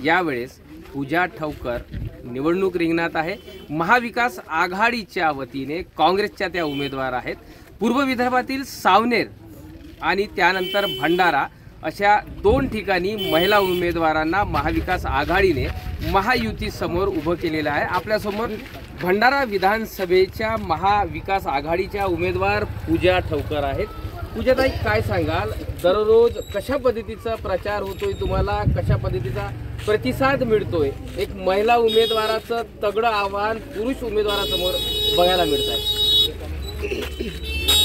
यावेळेस पूजा ठवकर निवडणूक रिंगणात आहे। महाविकास आघाडीच्या वतीने काँग्रेसच्या त्या उमेदवार आहेत। पूर्व विदर्भातील सावनेर आणि त्यानंतर भंडारा अशा दोन ठिकाणी महिला उमेदवारांना महाविकास आघाडीने महायुती समोर उभं केलेलं आहे। आपल्यासमोर भंडारा विधानसभेच्या महाविकास आघाडीच्या उमेदवार पूजा ठवकर आहेत। पूजाताई, काय सांगाल, दररोज कशा पद्धतीचा प्रचार होतोय, तुम्हाला कशा पद्धतीचा प्रतिसाद मिळतोय? एक महिला उमेदवाराचं तगडं आव्हान पुरुष उमेदवारासमोर बघायला मिळत आहे।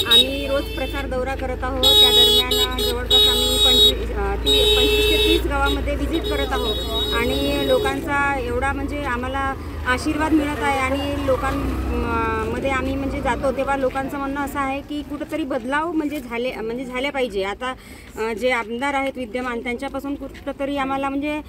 आम्ही रोज प्रचार दौरा करत आहोत। त्या दरम्यान जवळपास आम्ही 25 ते 30 गावामध्ये व्हिजिट करत आहोत आणि लोकांचा एवढा म्हणजे आम्हाला आशीर्वाद मिळत आहे आणि लोकांमध्ये आम्ही म्हणजे जातो तेव्हा लोकांचं म्हणणं असं आहे की कुठंतरी बदलाव झाल्या पाहिजे। आता जे आमदार आहेत विद्यमान त्यांच्यापासून कुठंतरी आम्हाला म्हणजे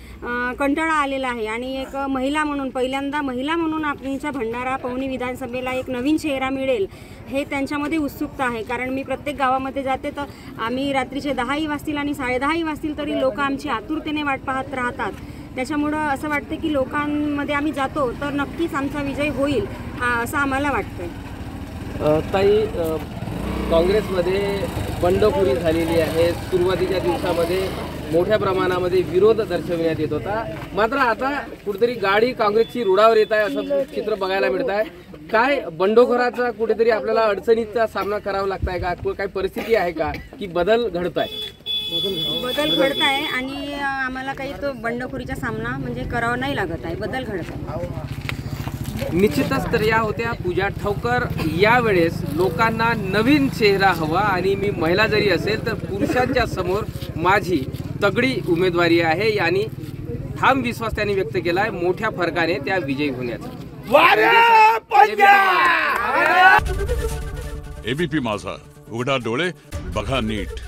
कंटाळा आलेला आहे आणि एक महिला म्हणून पहिल्यांदा महिला म्हणून आमच्या भंडारा पवनी विधानसभेला एक नवीन चेहरा मिळेल हे त्यांच्यामध्ये उत्सुकता आहे। कारण मी प्रत्येक गावामध्ये जाते तर आम्ही रात्रीचे 10ही वाजतील आणि 10:30ही वाजतील तरी लोक आमची आतुरतेने वाट पाहत राहतात। त्याच्यामुळं असं वाटतं की लोकांमध्ये आम्ही जातो तर नक्कीच आमचा विजय होईल असं आम्हाला वाटतं। ताई, काँग्रेसमध्ये बंडखोरी झालेली आहे। सुरुवातीच्या दिवसामध्ये मोठ्या प्रमाणामध्ये विरोध दर्शविण्यात येत होता, मात्र आता कुठेतरी गाडी काँग्रेसची रुळावर येत आहे असं चित्र बघायला मिळत आहे। काय बंडखोराचा कुठेतरी आपल्याला अडचणीचा सामना करावा लागत आहे का? काही परिस्थिती आहे का की बदल घडत आहे? बदल घडत आहे आणि आम्हाला काही तो बंडखोरीचा सामना म्हणजे करावा नाही लागत आहे, बदल घडत आहे। निश्चितच तर या होत्या पूजा ठवकर। यावेळेस लोकांना नवीन चेहरा हवा आणि मी महिला जरी असेल तर पुरुषांच्या समोर माझी तगडी उमेदवारी आहे आणि ठाम विश्वास त्यांनी व्यक्त केला आहे मोठ्या फरकाने त्या विजयी होण्याचा। एबीपी माझा, उघडा डोळे बघा नीट।